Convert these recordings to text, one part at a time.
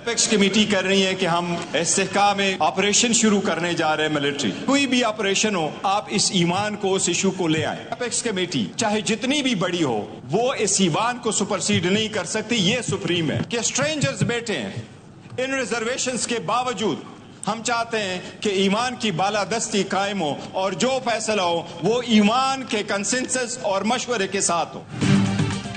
Apex committee कर रही है कि हम इस्तेहकाम में ऑपरेशन शुरू करने जा रहे हैं। मिलिट्री कोई भी ऑपरेशन हो, आप इस ईमान को, उस इशू को ले आए। एपेक्स कमेटी चाहे जितनी भी बड़ी हो, वो इस ईमान को सुपरसीड नहीं कर सकती। ये सुप्रीम है कि स्ट्रेंजर्स बैठे हैं। इन रिजर्वेशंस के बावजूद हम चाहते हैं कि ईमान की बालादस्ती कायम हो और जो फैसला हो वो ईमान के कंसेंसस और मशवरे के साथ हो।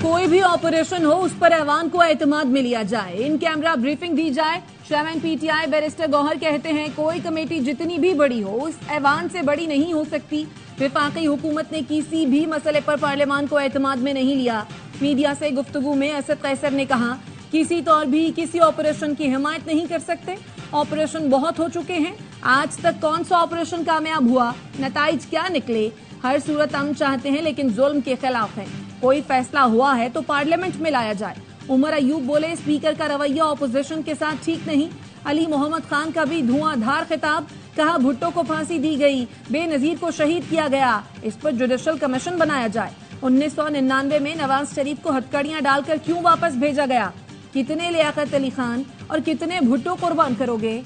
कोई भी ऑपरेशन हो, उस पर ऐवान को एतमाद में लिया जाए, इन कैमरा ब्रीफिंग दी जाए। चेयरमैन पीटीआई बैरिस्टर गौहर कहते हैं कोई कमेटी जितनी भी बड़ी हो, उस ऐवान से बड़ी नहीं हो सकती। वफाकी हुकूमत ने किसी भी मसले पर पार्लियामान को एतमाद में नहीं लिया। मीडिया से गुफ्तगू में असद कैसर ने कहा किसी तौर भी किसी ऑपरेशन की हिमायत नहीं कर सकते। ऑपरेशन बहुत हो चुके हैं, आज तक कौन सा ऑपरेशन कामयाब हुआ, नताइज क्या निकले, हर सूरत हम चाहते हैं लेकिन जुल्म के खिलाफ है। कोई फैसला हुआ है तो पार्लियामेंट में लाया जाए। उमर अयूब बोले स्पीकर का रवैया ऑपोजिशन के साथ ठीक नहीं। अली मोहम्मद खान का भी धुआंधार खिताब, कहा भुट्टो को फांसी दी गई, बेनजीर को शहीद किया गया, इस पर जुडिशल कमीशन बनाया जाए। 1999 में नवाज शरीफ को हथकड़ियां डालकर क्यों वापस भेजा गया, कितने लियाकत अली खान और कितने भुट्टो कुर्बान करोगे।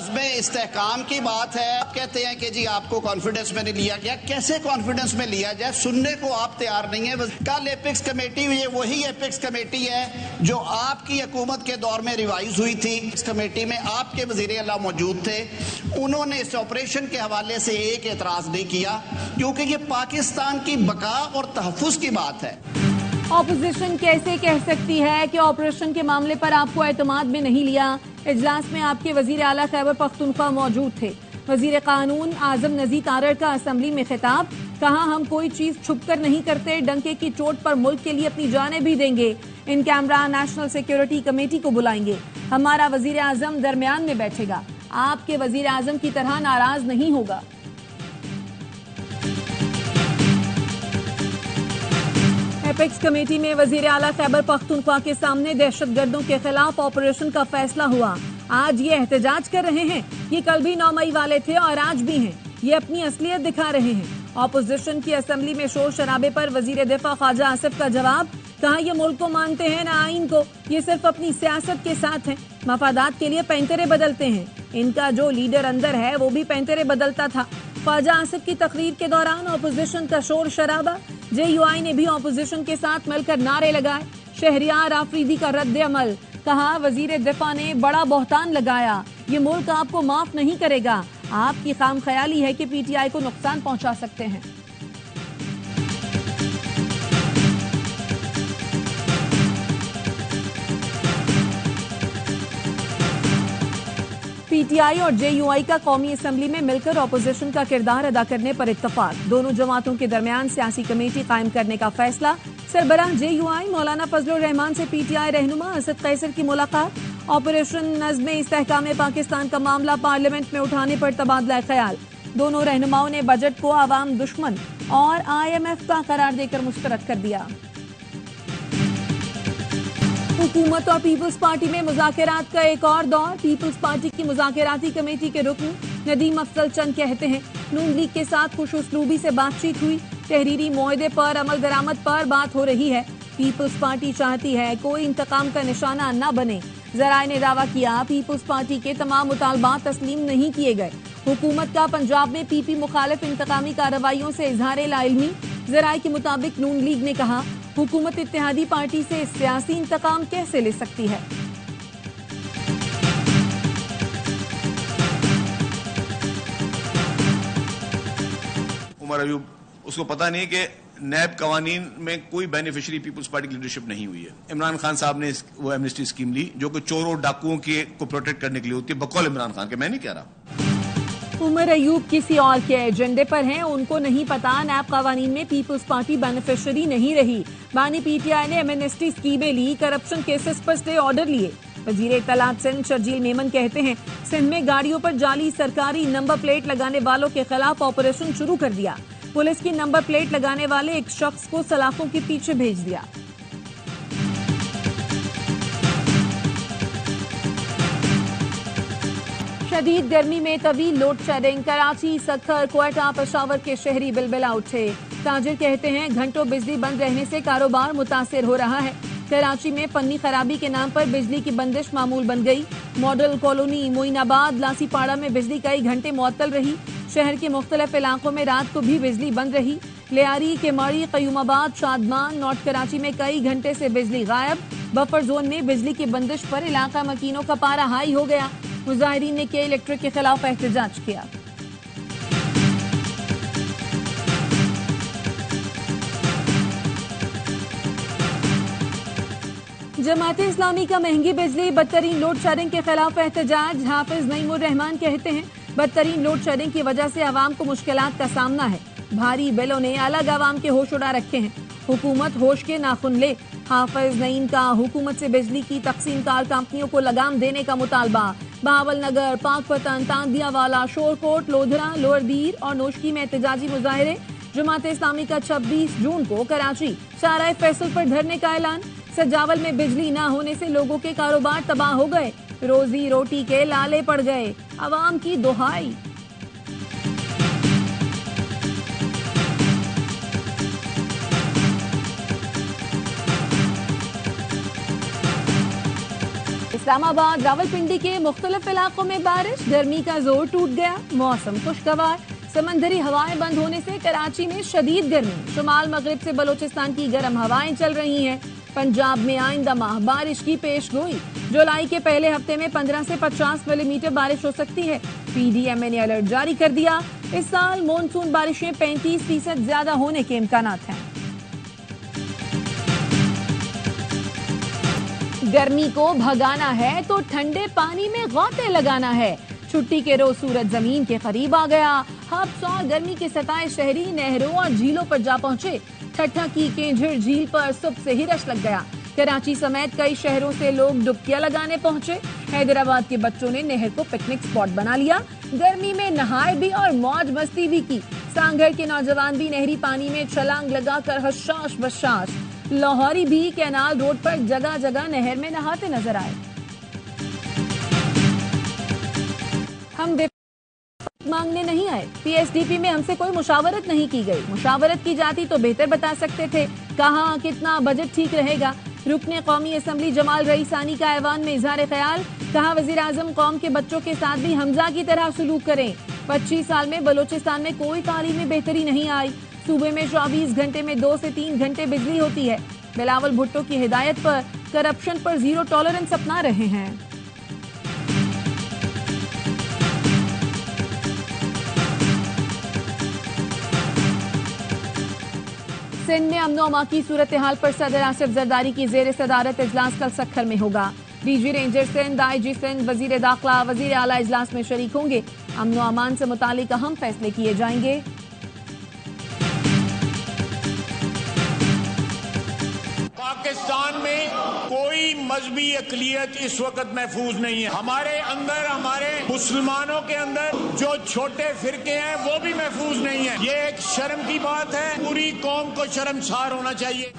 में इस्तेहकाम की बात है। आप कहते हैं कि जी आपको कॉन्फिडेंस में नहीं लिया गया। कैसे कॉन्फिडेंस में लिया जाए, सुनने को आप तैयार नहीं है। कल एपेक्स कमेटी हुई है, वही एपेक्स कमेटी है जो आपकी हुकूमत के दौर में रिवाइज हुई थी। इस कमेटी में आपके वजीर आला मौजूद थे, उन्होंने इस ऑपरेशन के हवाले से एक एतराज नहीं किया क्योंकि ये पाकिस्तान की बका और तहफ़्फ़ुज़ की बात है। ऑपोजिशन कैसे कह सकती है कि ऑपरेशन के मामले पर आपको एतमाद में नहीं लिया। इजलास में आपके वजीर आला खैबर पख्तूनख्वा मौजूद थे। वजीर कानून आजम नज़ीर तारड़ का असेंबली में खिताब, कहा हम कोई चीज छुप कर नहीं करते, डंके की चोट पर मुल्क के लिए अपनी जानें भी देंगे। In camera national security committee को बुलाएंगे, हमारा वजीर आजम दरमियान में बैठेगा, आपके वजीर आजम की तरह नाराज नहीं होगा। एपेक्स कमेटी में वजीर आला खैबर पख्तूनख्वा के सामने दहशतगर्दों के खिलाफ ऑपरेशन का फैसला हुआ। आज ये एहतजाज कर रहे हैं, ये कल भी 9 मई वाले थे और आज भी हैं, ये अपनी असलियत दिखा रहे हैं। ऑपोजिशन की असेंबली में शोर शराबे पर वजीर दिफा ख्वाजा आसिफ का जवाब, कहा ये मुल्क को मानते हैं ना आइन को, ये सिर्फ अपनी सियासत के साथ हैं, मफादात के लिए पैंतरे बदलते हैं। इनका जो लीडर अंदर है वो भी पैंतरे बदलता था। ख्वाजा आसिफ की तकरीर के दौरान ऑपोजिशन का शोर शराबा, JUI ने भी ऑपोजिशन के साथ मिलकर नारे लगाए। शहरियार आफरीदी का रद्द अमल, कहा वजीर दिफा ने बड़ा बहतान लगाया, ये मुल्क आपको माफ नहीं करेगा, आपकी खाम ख्याली है कि PTI को नुकसान पहुंचा सकते हैं। PTI और JUI का कौमी असेंबली में मिलकर ऑपोजिशन का किरदार अदा करने पर इत्तफाक। दोनों जमातों के दरमियान सियासी कमेटी कायम करने का फैसला। सरबराह JUI मौलाना फजलुर रहमान से PTI रहनुमा असद कैसर की मुलाकात। ऑपरेशन नज़्म इस्तेहकाम पाकिस्तान का मामला पार्लियामेंट में उठाने पर तबादला ख्याल। दोनों रहनुमाओं ने बजट को आवाम दुश्मन और IMF का करार देकर मुस्तरद कर दिया। हुकूमत और पीपल्स पार्टी में मुज़ाकरात का एक और दौर। पीपल्स पार्टी की मुज़ाकराती कमेटी के रुकन नदीम अफजल चंद कहते हैं नून लीग के साथ खुश उसलूबी से बातचीत हुई, तहरीरी मुआहदे पर अमल दरामद पर बात हो रही है। पीपल्स पार्टी चाहती है कोई इंतकाम का निशाना न बने। जराए ने दावा किया पीपल्स पार्टी के तमाम मुतालबात तस्लीम नहीं किए गए। हुकूमत का पंजाब में PP मुखालिफ इंतकामी कार्रवाइयों से इजहार लाइल्मी। जराए के मुताबिक नून लीग ने कहा हुकूमत इत्तेहादी पार्टी से सियासी इंतकाम कैसे ले सकती है। उमर अयूब, उसको पता नहीं कि नैब कवानीन में कोई बेनिफिशियरी पीपल्स पार्टी की लीडरशिप नहीं हुई है। इमरान खान साहब ने वो एमनेस्टी स्कीम ली जो कि चोरों डाकुओं को प्रोटेक्ट करने के लिए होती है, बकौल इमरान खान के। मैं नहीं कह रहा। उमर अयूब किसी और के एजेंडे पर हैं, उनको नहीं पता नैब कवानीन में पीपल्स पार्टी बेनिफिशियरी नहीं रही। बानी PTI ने एमनेस्टी स्कीमें ली, करप्शन केसेस पर स्टे ऑर्डर लिए। वजीर इत्तलात सिंध शर्जील मेमन कहते हैं सिंध में गाड़ियों पर जाली सरकारी नंबर प्लेट लगाने वालों के खिलाफ ऑपरेशन शुरू कर दिया। पुलिस की नंबर प्लेट लगाने वाले एक शख्स को सलाखों के पीछे भेज दिया। शदीद गर्मी में तवील लोड शेडिंग, कराची, सक्खर, क्वेटा, पेशावर के शहरी बिलबिला उठे। ताजिर कहते हैं घंटों बिजली बंद रहने से कारोबार मुतासिर हो रहा है। कराची में पन्नी खराबी के नाम पर बिजली की बंदिश मामूल बन गई। मॉडल कॉलोनी, मोइनाबाद, लासीपाड़ा में बिजली कई घंटे मुअत्तल रही। शहर के मुख्तलिफ इलाकों में रात को भी बिजली बंद रही। लियारी, केमाड़ी, कयूमाबाद, शादमान, नॉर्थ कराची में कई घंटे से बिजली गायब। बफर जोन में बिजली की बंदिश पर इलाका मकीनों का पारा हाई हो गया। मुजाहिरीन ने के इलेक्ट्रिक के खिलाफ एहतजाज किया। जमात इस्लामी का महंगी बिजली, बदतरीन लोड शेडिंग के खिलाफ एहतजाज। हाफिज नईमुर रहमान कहते हैं बदतरीन लोड शेडिंग की वजह से आवाम को मुश्किलात का सामना है। भारी बिलों ने अलग आवाम के होश उड़ा रखे हैं। हुकूमत होश के नाखुन ले। हाफिज नईम का हुकूमत से बिजली की तकसीम कार कंपनियों को लगाम देने का मुतालबा। बहावल नगर, पाकपतन, तांदियावाला, शोरकोट, लोधरा, लोअर दीर और नोशकी में एहतजाजी मुजाहिरे। जमात इस्लामी का 26 जून को कराची शाहराह फैसल पर धरने का ऐलान। सजावल में बिजली न होने से लोगों के कारोबार तबाह हो गए, रोजी रोटी के लाले पड़ गए। अवाम की दुहाई। इस्लामाबाद, रावलपिंडी के मुख्तलिफ इलाकों में बारिश, गर्मी का जोर टूट गया, मौसम खुशगवार। समंदरी हवाएं बंद होने से कराची में शदीद गर्मी। शुमाल मगरिब से बलोचिस्तान की गर्म हवाएं चल रही हैं। पंजाब में आइंदा माह बारिश की पेशगोई। जुलाई के पहले हफ्ते में 15 से 50 मिलीमीटर बारिश हो सकती है। पीडीएमए ने अलर्ट जारी कर दिया। इस साल मानसून बारिशें 35% ज्यादा होने के इम्कानात हैं। गर्मी को भगाना है तो ठंडे पानी में गौते लगाना है। छुट्टी के रोज सूरज जमीन के करीब आ गया। हब्स और गर्मी के सताए शहरी नहरों और झीलों पर जा पहुंचे। ठट्ठा की केंझिर झील पर सुबह से ही रश लग गया। कराची समेत कई शहरों से लोग डुबकियां लगाने पहुंचे। हैदराबाद के बच्चों ने नहर को पिकनिक स्पॉट बना लिया। गर्मी में नहाए भी और मौज मस्ती भी की। सांगढ़ के नौजवान भी नहरी पानी में छलांग लगाकर हशाश बशाश। लाहौरी भी कैनाल रोड पर जगह जगह नहर में नहाते नजर आए। हम मांगने नहीं आए। पीएसडीपी में हमसे कोई मुशावरत नहीं की गई। मुशावरत की जाती तो बेहतर बता सकते थे कहाँ कितना बजट ठीक रहेगा। रुकने कौमी असम्बली जमाल रईसानी का ऐवान में इजहार ख्याल। कहा वजीर आजम कौम के बच्चों के साथ भी हमजा की तरह सलूक करें। 25 साल में बलोचिस्तान में कोई तालीम में बेहतरी नहीं आई। सूबे में 24 घंटे में 2 से 3 घंटे बिजली होती है। बिलावल भुट्टो की हिदायत पर करप्शन पर जीरो टॉलरेंस अपना रहे हैं। सिंध में अमनो अमा की सूरत हाल पर सदर आसिफ जरदारी की जेर सदारत इजलास कल सक्खर में होगा। DG ranger Sindh, IG Sindh, वजीर दाखिला, वजीर आला इजलास में शरीक होंगे। अमनो अमान से मुतालिक अहम फैसले किए जाएंगे। पाकिस्तान में कोई मजहबी अकलियत इस वक्त महफूज नहीं है। हमारे अंदर, हमारे मुसलमानों के अंदर जो छोटे फिरके हैं वो भी महफूज नहीं है। ये एक शर्म की बात है। पूरी कौम को शर्मसार होना चाहिए।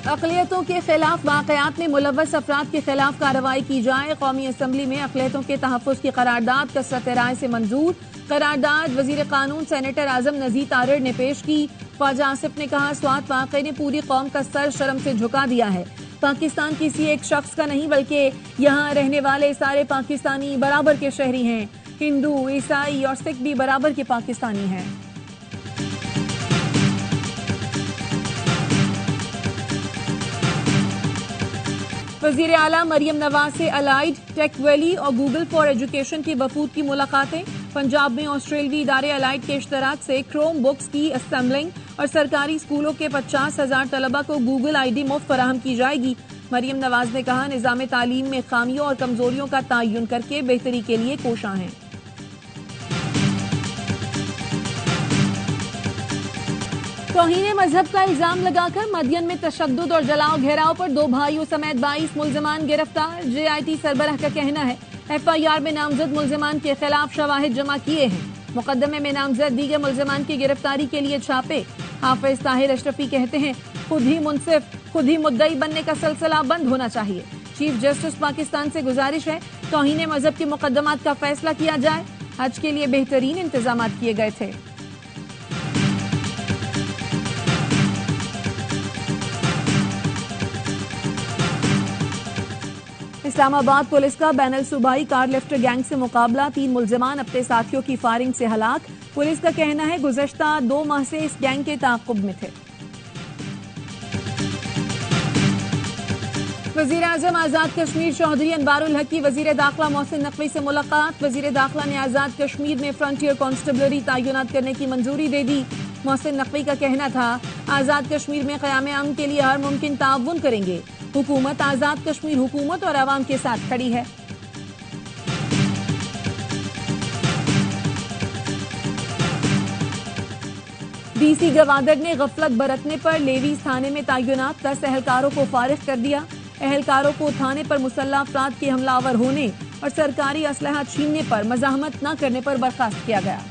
अक़लियतों के खिलाफ वाक़यात में मुलव्वस अफराद के खिलाफ कार्रवाई की जाए। कौमी असम्बली में अक़लियतों के तहफ़्फ़ुज़ की करारदाद कसरत राय से मंजूर। करारदाद वज़ीर कानून सेनेटर आज़म नज़ीर तारिर ने पेश की। ख्वाजा आसिफ ने कहा स्वात वाक़े ने पूरी कौम का सर शर्म से झुका दिया है। पाकिस्तान किसी एक शख्स का नहीं बल्कि यहाँ रहने वाले सारे पाकिस्तानी बराबर के शहरी हैं। हिंदू, ईसाई और सिख भी बराबर के पाकिस्तानी हैं। वज़ीर आला मरियम नवाज से अलाइड, टेक वैली और गूगल फॉर एजुकेशन की वफूद की मुलाकातें। पंजाब में ऑस्ट्रेलवी इदारे अलाइड के इश्तराक से क्रोम बुक्स की असेंबलिंग और सरकारी स्कूलों के 50,000 तलबा को गूगल ID मुफ्त फराहम की जाएगी। मरियम नवाज ने कहा निज़ाम तालीम में खामियों और कमजोरियों का तयन करके बेहतरी के लिए कोशां हैं। तौहीन मजहब का इल्जाम लगाकर मदियन में तशद्दुद और जलाओ घेराव पर 2 भाइयों समेत 22 मुल्ज़िमान गिरफ्तार। JIT सरबराह का कहना है FIR में नामजद मुल्ज़िमान के खिलाफ शवाहिद जमा किए हैं। मुकदमे में नामजद दीगर मुल्ज़िमान की गिरफ्तारी के लिए छापे। हाफिज ताहिर अशरफी कहते हैं खुद ही मुंसिफ, खुद ही मुद्दई बनने का सिलसिला बंद होना चाहिए। चीफ जस्टिस पाकिस्तान से गुजारिश है तौहीन मजहब के मुकदमात का फैसला किया जाए। हज के लिए बेहतरीन इंतजाम किए गए थे। इस्लामाबाद पुलिस का बैनल सूबाई कार लिफ्टर गैंग से मुकाबला, 3 मुल्जिमान अपने साथियों की फायरिंग से हलाक। पुलिस का कहना है गुज़श्ता 2 माह से इस गैंग के ताक़ुब में थे। वज़ीर आज़म आज़ाद कश्मीर चौधरी अनवारुल हक की वज़ीर दाखिला मोहसिन नकवी से मुलाकात। वज़ीर दाखिला ने आज़ाद कश्मीर में फ्रंटियर कांस्टेबलरी तैनात करने की मंजूरी दे दी। मोहसिन नकवी का कहना था आज़ाद कश्मीर में क़याम अमन के लिए हर मुमकिन ताउन करेंगे। हुकूमत आज़ाद कश्मीर हुकूमत और आवाम के साथ खड़ी है। डीसी गवादर ने गफलत बरतने पर लेवीज थाने में तैनात 10 एहलकारों को फारिग कर दिया। एहलकारों को थाने पर मुसल्लह अफराद के हमलावर होने और सरकारी असलहा छीनने पर मज़ाहमत न करने पर बर्खास्त किया गया।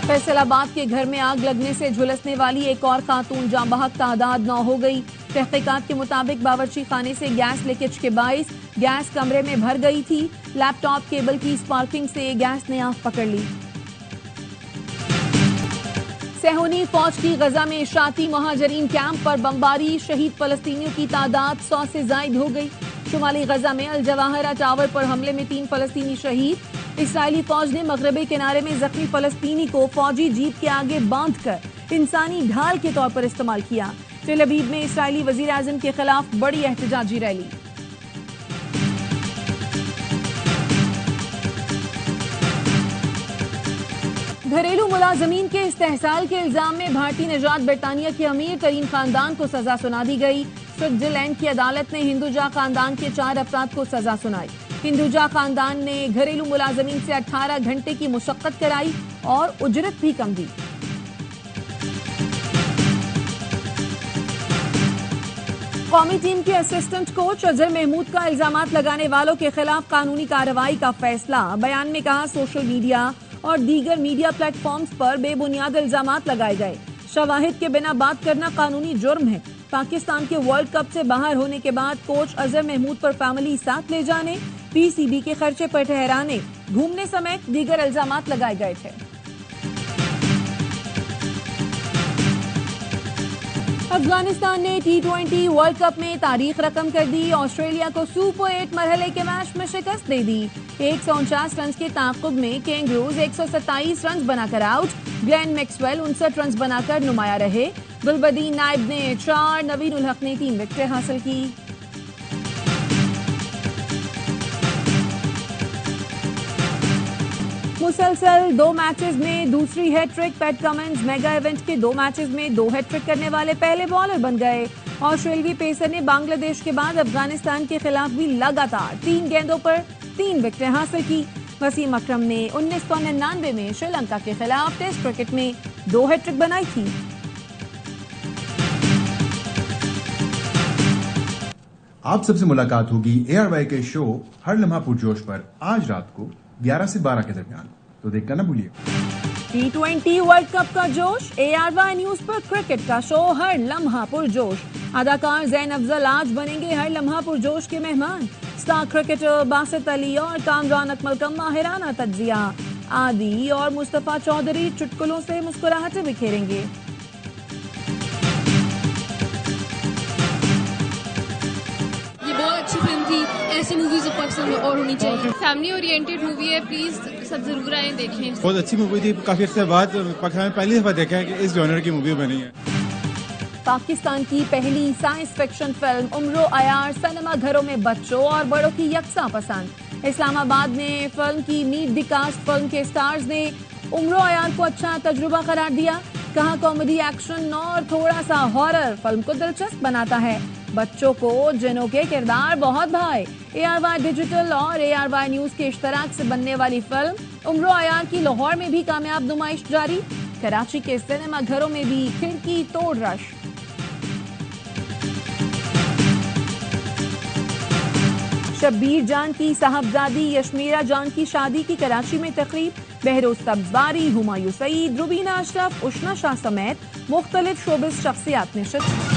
फैसलाबाद के घर में आग लगने से झुलसने वाली एक और खातून जाँ बहक तादाद 9 हो गई। तहकीकात के मुताबिक बावर्ची खाने से गैस लीकेज के बाइस गैस कमरे में भर गई थी। लैपटॉप केबल की स्पार्किंग से गैस ने आग पकड़ ली। सेहूनी फौज की गजा में इशाती महाजरीन कैंप पर बमबारी, शहीद फलस्तीनियों की तादाद 100 से जायद हो गई। शुमाली गजा में अल जवाहरा टावर पर हमले में 3 फलस्तीनी शहीद। इस्राएली फौज ने मगरबी किनारे में जख्मी फलस्तीनी को फौजी जीप के आगे बांधकर इंसानी ढाल के तौर पर इस्तेमाल किया। तेल अवीव में इस्राएली वजीर आज़म के खिलाफ बड़ी एहतजाजी रैली। घरेलू मुलाजमीन के इस्तेहसाल के इल्जाम में भारतीय निजात बरतानिया के अमीर तरीन खानदान को सजा सुना दी गई। स्विट्जरलैंड की अदालत ने हिंदुजा खानदान के 4 अफराद को सजा सुनाई। हिंदुजा खानदान ने घरेलू मुलाजमीन से 18 घंटे की मुशक्कत कराई और उजरत भी कम दी। कौमी टीम के असिस्टेंट कोच अजहर महमूद का इल्जामात लगाने वालों के खिलाफ कानूनी कार्रवाई का फैसला। बयान में कहा सोशल मीडिया और दीगर मीडिया प्लेटफॉर्म्स पर बेबुनियाद इल्जामात लगाए गए। शवाहिद के बिना बात करना कानूनी जुर्म है। पाकिस्तान के वर्ल्ड कप से बाहर होने के बाद कोच अजहर महमूद पर फैमिली साथ ले जाने, पीसीबी के खर्चे पर ठहराने, घूमने समेत दीगर इल्जामात लगाए गए थे। अफगानिस्तान ने T20 वर्ल्ड कप में तारीख रकम कर दी। ऑस्ट्रेलिया को सुपर 8 मरहले के मैच में शिकस्त दे दी। 149 रन के ताक़ुब में कैंगरूज 127 रन बनाकर आउट। ग्लेन मैक्सवेल 59 रन बनाकर नुमाया रहे। गुलबदीन नाइब ने 4, नवीन उल हक ने 3 विकेटें हासिल की। मुसलसल 2 मैचेस में दूसरी hat trick. Pat Cummins mega event के 2 मैचेस में 2 हैट्रिक करने वाले पहले बॉलर बन गए। ऑस्ट्रेलियाई पेसर ने बांग्लादेश के बाद अफगानिस्तान के खिलाफ भी लगातार 3 गेंदों पर 3 विकेटें हासिल की। वसीम अकरम ने 1999 में श्रीलंका के खिलाफ टेस्ट क्रिकेट में 2 हैट्रिक बनाई थी। आप सबसे मुलाकात होगी ARY के शो हर लम्हा पुरजोश पर आज रात को 11 से 12 के दरमियान, तो देखना ना भूलिए। T20 वर्ल्ड कप का जोश, ARY न्यूज पर क्रिकेट का शो हर लम्हा पुरजोश। अदाकार जैन अफजल आज बनेंगे हर लम्हा पुरजोश के मेहमान। स्टार क्रिकेटर बासित अली और कामरान अकमल का माहिराना तज्जिया। आदि और मुस्तफा चौधरी चुटकुलों से मुस्कुराहटें बिखेरेंगे। अच्छी फिल्म थी, ऐसी मूवीज पाकिस्तान में और होनी चाहिए। फैमिली ओरिएंटेड मूवी है, प्लीज सब जरूर आए देखें। बहुत अच्छी मूवी थी। काफी अर्से बाद पाकिस्तान में पहली दफा देखा है कि इस जॉनर की मूवी बनी है। पाकिस्तान की पहली science fiction film Umro अयार cinema घरों में बच्चों और बड़ों की यकसा पसंद। इस्लामाबाद में फिल्म की मीट द कास्ट फिल्म के स्टार्स ने उम्रो अयार को अच्छा तजुर्बा करार दिया। कहा कॉमेडी, एक्शन और थोड़ा सा हॉरर फिल्म को दिलचस्प बनाता है। बच्चों को जिनों के किरदार बहुत भाए। ARY डिजिटल और ARY न्यूज के इश्तराक से बनने वाली फिल्म उम्रो अयार की लाहौर में भी कामयाब नुमाइश जारी। कराची के सिनेमा घरों में भी खिड़की तोड़ रश। शब्बीर जान की साहबजादी यशमीरा जान की शादी की कराची में तकरीब। बहरोज तब्ज़बारी, हुमायूं सईद, रुबीना अशरफ, उशना शाह समेत मुख्तलिफ शोबिस शख्सियात ने शिरकत।